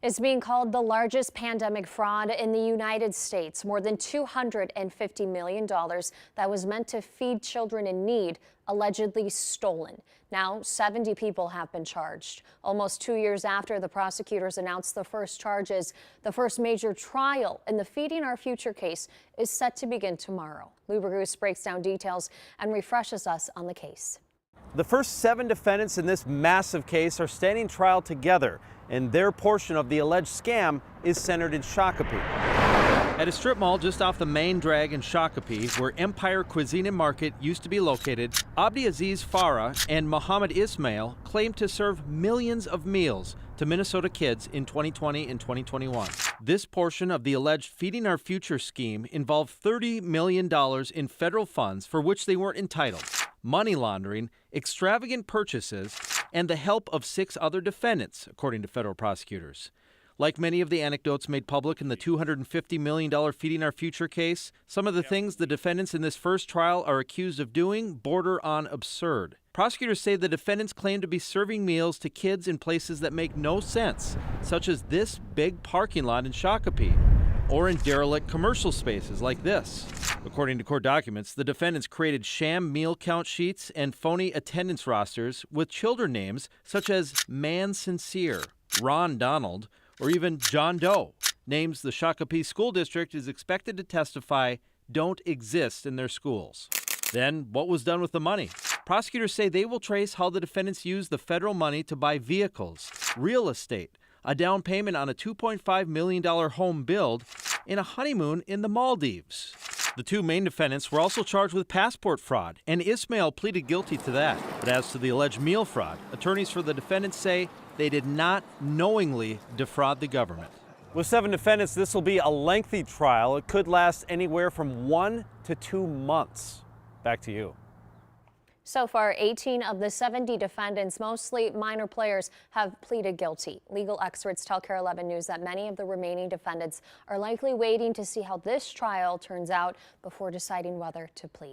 Is being called the largest pandemic fraud in the United States. More than $250 million that was meant to feed children in need allegedly stolen. Now, 70 people have been charged. Almost 2 years after the prosecutors announced the first charges, the first major trial in the Feeding Our Future case is set to begin tomorrow. Lou Burgos breaks down details and refreshes us on the case. The first 7 defendants in this massive case are standing trial together, and their portion of the alleged scam is centered in Shakopee. At a strip mall just off the main drag in Shakopee, where Empire Cuisine and Market used to be located, Abdi Aziz Farah and Mohammed Ismail claimed to serve millions of meals to Minnesota kids in 2020 and 2021. This portion of the alleged Feeding Our Future scheme involved $30 million in federal funds for which they weren't entitled, money laundering, extravagant purchases, and the help of 6 other defendants, according to federal prosecutors. Like many of the anecdotes made public in the $250 million Feeding Our Future case, some of the things the defendants in this first trial are accused of doing border on absurd. Prosecutors say the defendants claim to be serving meals to kids in places that make no sense, such as this big parking lot in Shakopee, or in derelict commercial spaces like this. According to court documents, the defendants created sham meal count sheets and phony attendance rosters with children names such as Man Sincere, Ron Donald, or even John Doe, names the Shakopee School District is expected to testify don't exist in their schools. Then, what was done with the money? Prosecutors say they will trace how the defendants used the federal money to buy vehicles, real estate, a down payment on a $2.5 million home build, and a honeymoon in the Maldives. The 2 main defendants were also charged with passport fraud, and Ismail pleaded guilty to that. But as to the alleged meal fraud, attorneys for the defendants say they did not knowingly defraud the government. With 7 defendants, this will be a lengthy trial. It could last anywhere from 1 to 2 months. Back to you. So far, 18 of the 70 defendants, mostly minor players, have pleaded guilty. Legal experts tell KARE 11 News that many of the remaining defendants are likely waiting to see how this trial turns out before deciding whether to plead.